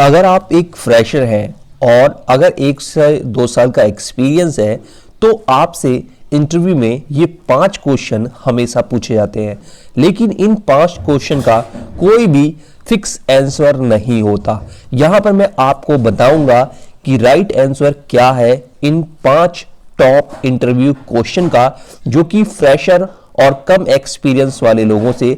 अगर आप एक फ्रेशर हैं और अगर 1 से 2 साल का एक्सपीरियंस है तो आपसे इंटरव्यू में ये 5 क्वेश्चन हमेशा पूछे जाते हैं, लेकिन इन 5 क्वेश्चन का कोई भी फिक्स आंसर नहीं होता। यहां पर मैं आपको बताऊंगा कि राइट आंसर क्या है इन 5 टॉप इंटरव्यू क्वेश्चन का, जो कि फ्रेशर और कम एक्सपीरियंस वाले लोगों से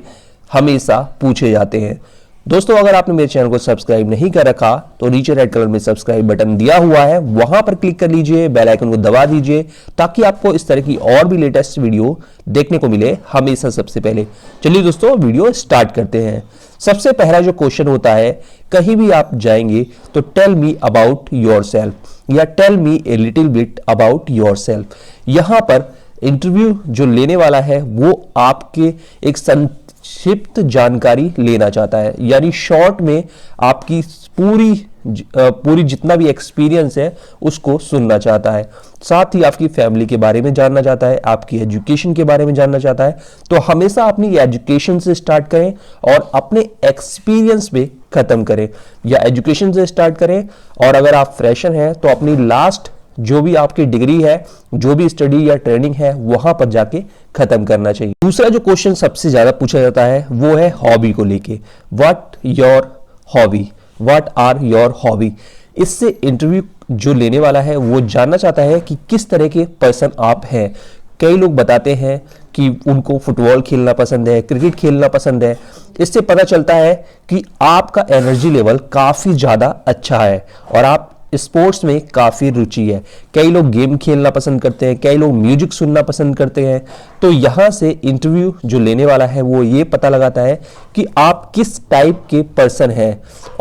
हमेशा पूछे जाते हैं। दोस्तों, अगर आपने मेरे चैनल को सब्सक्राइब नहीं कर रखा तो नीचे रेड कलर में सब्सक्राइब बटन दिया हुआ है, वहां पर क्लिक कर लीजिए, बेल आइकन को दबा दीजिए ताकि आपको इस तरह की और भी लेटेस्ट वीडियो देखने को मिले हमेशा सबसे पहले। चलिए दोस्तों, वीडियो स्टार्ट करते हैं। सबसे पहला जो क्वेश्चन होता है, कहीं भी आप जाएंगे तो टेल मी अबाउट योरसेल्फ या tell me a little bit about yourself. यहां पर इंटरव्यू जो लेने वाला है वो आपके एक संक्षिप्त जानकारी लेना चाहता है, यानी शॉर्ट में आपकी पूरी जितना भी एक्सपीरियंस है उसको सुनना चाहता है। साथ ही आपकी फैमिली के बारे में जानना चाहता है, आपकी एजुकेशन के बारे में जानना चाहता है। तो हमेशा अपनी एजुकेशन से स्टार्ट करें और अपने एक्सपीरियंस पे खत्म करें, या एजुकेशन से स्टार्ट करें। और अगर आप फ्रेशर हैं तो अपनी लास्ट जो भी आपकी डिग्री है, जो भी स्टडी या ट्रेनिंग है, वहां पर जाके खत्म करना चाहिए। दूसरा जो क्वेश्चन सबसे ज्यादा पूछा जाता है वो है हॉबी को लेके। What your hobby, what are your hobby. इससे इंटरव्यू जो लेने वाला है वो जानना चाहता है कि किस तरह के पर्सन आप हैं। कई लोग बताते हैं कि उनको फुटबॉल खेलना पसंद है, क्रिकेट खेलना पसंद है। इससे पता चलता है कि आपका एनर्जी लेवल काफी ज्यादा अच्छा है और आप स्पोर्ट्स में काफी रुचि है। कई लोग गेम खेलना पसंद करते हैं, कई लोग म्यूजिक सुनना पसंद करते हैं। तो यहां से इंटरव्यू जो लेने वाला है वो ये पता लगाता है कि आप किस टाइप के पर्सन हैं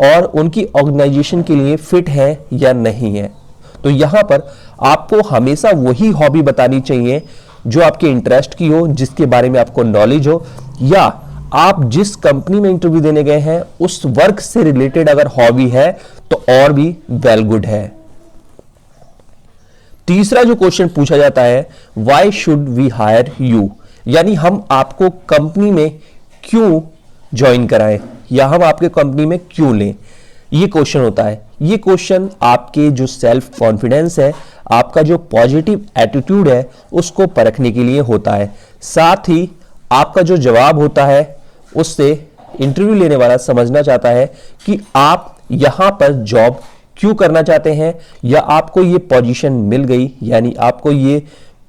और उनकी ऑर्गेनाइजेशन के लिए फिट है या नहीं है। तो यहां पर आपको हमेशा वही हॉबी बतानी चाहिए जो आपके इंटरेस्ट की हो, जिसके बारे में आपको नॉलेज हो, या आप जिस कंपनी में इंटरव्यू देने गए हैं उस वर्क से रिलेटेड अगर हॉबी है तो और भी वेल गुड है। तीसरा जो क्वेश्चन पूछा जाता है, why should we hire you, यानी हम आपको कंपनी में क्यों ज्वाइन कराएं या हम आपके कंपनी में क्यों लें, ये क्वेश्चन होता है। ये क्वेश्चन आपके जो सेल्फ कॉन्फिडेंस है, आपका जो पॉजिटिव एटीट्यूड है, उसको परखने के लिए होता है। साथ ही आपका जो जवाब होता है उससे इंटरव्यू लेने वाला समझना चाहता है कि आप यहां पर जॉब क्यों करना चाहते हैं, या आपको ये पोजीशन मिल गई, यानी आपको ये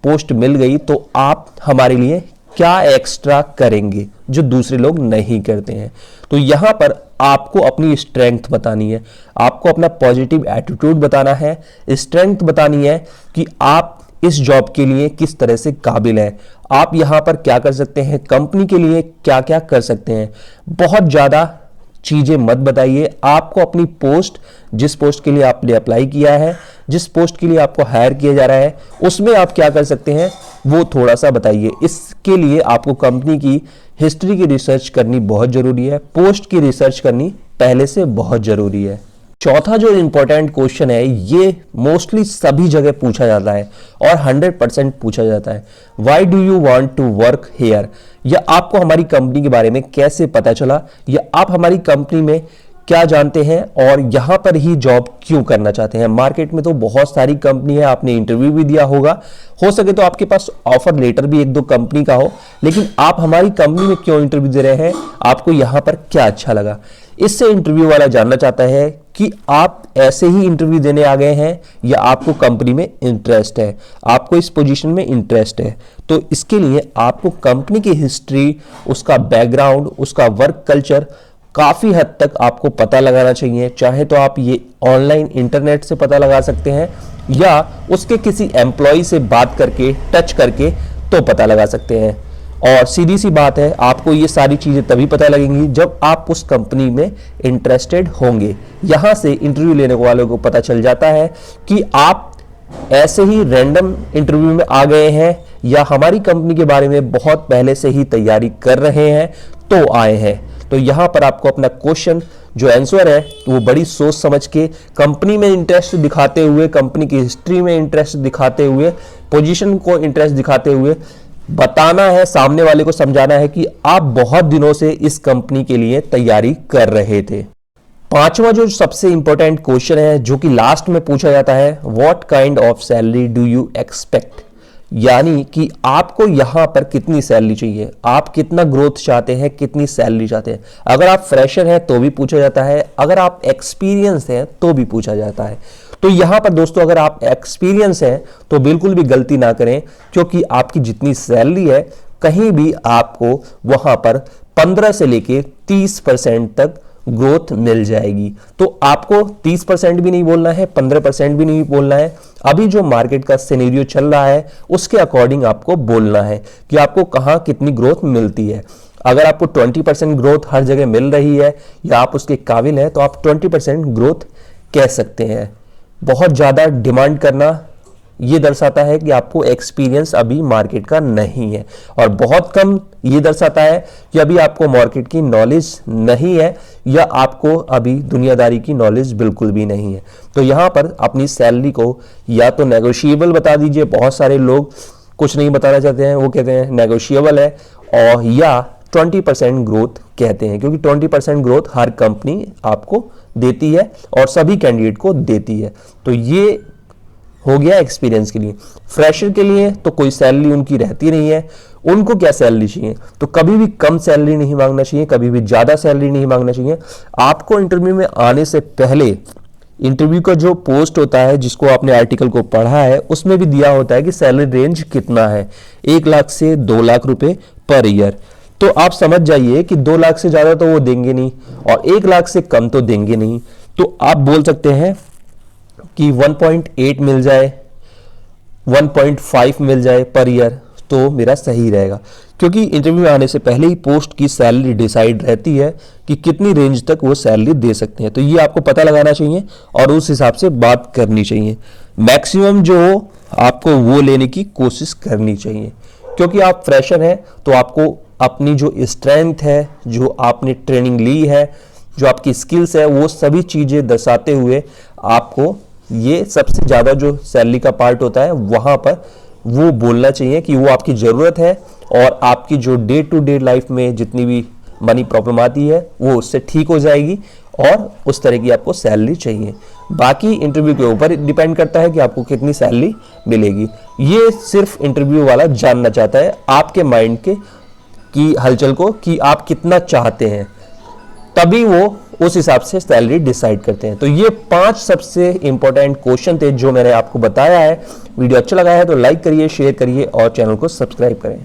पोस्ट मिल गई तो आप हमारे लिए क्या एक्स्ट्रा करेंगे जो दूसरे लोग नहीं करते हैं। तो यहां पर आपको अपनी स्ट्रेंथ बतानी है, आपको अपना पॉजिटिव एटीट्यूड बताना है, स्ट्रेंथ बतानी है कि आप इस जॉब के लिए किस तरह से काबिल है, आप यहां पर क्या कर सकते हैं, कंपनी के लिए क्या क्या कर सकते हैं। बहुत ज्यादा चीजें मत बताइए, आपको अपनी पोस्ट, जिस पोस्ट के लिए आपने अप्लाई किया है, जिस पोस्ट के लिए आपको हायर किया जा रहा है, उसमें आप क्या कर सकते हैं वो थोड़ा सा बताइए। इसके लिए आपको कंपनी की हिस्ट्री की रिसर्च करनी बहुत जरूरी है, पोस्ट की रिसर्च करनी पहले से बहुत जरूरी है। चौथा जो इंपॉर्टेंट क्वेश्चन है, ये मोस्टली सभी जगह पूछा जाता है और 100% पूछा जाता है, why do you want to work here, या आपको हमारी कंपनी के बारे में कैसे पता चला, या आप हमारी कंपनी में क्या जानते हैं और यहां पर ही जॉब क्यों करना चाहते हैं। मार्केट में तो बहुत सारी कंपनी है, आपने इंटरव्यू भी दिया होगा, हो सके तो आपके पास ऑफर लेटर भी 1-2 कंपनी का हो, लेकिन आप हमारी कंपनी में क्यों इंटरव्यू दे रहे हैं, आपको यहां पर क्या अच्छा लगा। इससे इंटरव्यू वाला जानना चाहता है कि आप ऐसे ही इंटरव्यू देने आ गए हैं या आपको कंपनी में इंटरेस्ट है, आपको इस पोजीशन में इंटरेस्ट है। तो इसके लिए आपको कंपनी की हिस्ट्री, उसका बैकग्राउंड, उसका वर्क कल्चर काफी हद तक आपको पता लगाना चाहिए। चाहे तो आप ये ऑनलाइन इंटरनेट से पता लगा सकते हैं या उसके किसी एम्प्लॉय से बात करके, टच करके तो पता लगा सकते हैं। और सीधी सी बात है, आपको ये सारी चीजें तभी पता लगेंगी जब आप उस कंपनी में इंटरेस्टेड होंगे। यहां से इंटरव्यू लेने वालों को पता चल जाता है कि आप ऐसे ही रैंडम इंटरव्यू में आ गए हैं या हमारी कंपनी के बारे में बहुत पहले से ही तैयारी कर रहे हैं तो आए हैं। तो यहां पर आपको अपना क्वेश्चन जो आंसर है वो बड़ी सोच समझ के, कंपनी में इंटरेस्ट दिखाते हुए, कंपनी की हिस्ट्री में इंटरेस्ट दिखाते हुए, पोजीशन को इंटरेस्ट दिखाते हुए बताना है, सामने वाले को समझाना है कि आप बहुत दिनों से इस कंपनी के लिए तैयारी कर रहे थे। पांचवा जो सबसे इंपॉर्टेंट क्वेश्चन है जो कि लास्ट में पूछा जाता है, what kind of salary do you expect, यानी कि आपको यहां पर कितनी सैलरी चाहिए, आप कितना ग्रोथ चाहते हैं, कितनी सैलरी चाहते हैं। अगर आप फ्रेशर हैं तो भी पूछा जाता है, अगर आप एक्सपीरियंस हैं तो भी पूछा जाता है। तो यहां पर दोस्तों अगर आप एक्सपीरियंस हैं तो बिल्कुल भी गलती ना करें, क्योंकि आपकी जितनी सैलरी है कहीं भी आपको वहां पर 15 से लेके 30% तक ग्रोथ मिल जाएगी। तो आपको 30% भी नहीं बोलना है, 15% भी नहीं बोलना है। अभी जो मार्केट का सिनेरियो चल रहा है उसके अकॉर्डिंग आपको बोलना है कि आपको कहां कितनी ग्रोथ मिलती है। अगर आपको 20% ग्रोथ हर जगह मिल रही है या आप उसके काबिल हैं तो आप 20% ग्रोथ कह सकते हैं। बहुत ज्यादा डिमांड करना ये दर्शाता है कि आपको एक्सपीरियंस अभी मार्केट का नहीं है, और बहुत कम ये दर्शाता है कि अभी आपको मार्केट की नॉलेज नहीं है या आपको अभी दुनियादारी की नॉलेज बिल्कुल भी नहीं है। तो यहां पर अपनी सैलरी को या तो नेगोशिएबल बता दीजिए, बहुत सारे लोग कुछ नहीं बताना चाहते हैं, वो कहते हैं नेगोशिएबल है, और या 20% ग्रोथ कहते हैं, क्योंकि 20% ग्रोथ हर कंपनी आपको देती है और सभी कैंडिडेट को देती है। तो ये हो गया एक्सपीरियंस के लिए। फ्रेशर के लिए तो कोई सैलरी उनकी रहती नहीं है, उनको क्या सैलरी चाहिए, तो कभी भी कम सैलरी नहीं मांगना चाहिए, कभी भी ज्यादा सैलरी नहीं मांगना चाहिए। आपको इंटरव्यू में आने से पहले इंटरव्यू का जो पोस्ट होता है, जिसको आपने आर्टिकल को पढ़ा है, उसमें भी दिया होता है कि सैलरी रेंज कितना है, 1 लाख से 2 लाख रुपए पर ईयर। तो आप समझ जाइए कि 2 लाख से ज्यादा तो वो देंगे नहीं और 1 लाख से कम तो देंगे नहीं। तो आप बोल सकते हैं कि 1.8 मिल जाए, 1.5 मिल जाए पर ईयर तो मेरा सही रहेगा, क्योंकि इंटरव्यू में आने से पहले ही पोस्ट की सैलरी डिसाइड रहती है कि कितनी रेंज तक वो सैलरी दे सकते हैं। तो ये आपको पता लगाना चाहिए और उस हिसाब से बात करनी चाहिए। मैक्सिमम जो आपको वो लेने की कोशिश करनी चाहिए, क्योंकि आप फ्रेशर हैं तो आपको अपनी जो स्ट्रेंथ है, जो आपने ट्रेनिंग ली है, जो आपकी स्किल्स है, वो सभी चीजें दर्शाते हुए आपको ये सबसे ज्यादा जो सैलरी का पार्ट होता है वहां पर वो बोलना चाहिए कि वो आपकी जरूरत है और आपकी जो डे टू डे लाइफ में जितनी भी मनी प्रॉब्लम आती है वो उससे ठीक हो जाएगी और उस तरह की आपको सैलरी चाहिए। बाकी इंटरव्यू के ऊपर डिपेंड करता है कि आपको कितनी सैलरी मिलेगी। ये सिर्फ इंटरव्यू वाला जानना चाहता है आपके माइंड के की हलचल को, कि आप कितना चाहते हैं, तभी वो उस हिसाब से सैलरी डिसाइड करते हैं। तो ये 5 सबसे इंपॉर्टेंट क्वेश्चन थे जो मैंने आपको बताया है। वीडियो अच्छा लगा है तो लाइक करिए, शेयर करिए और चैनल को सब्सक्राइब करें।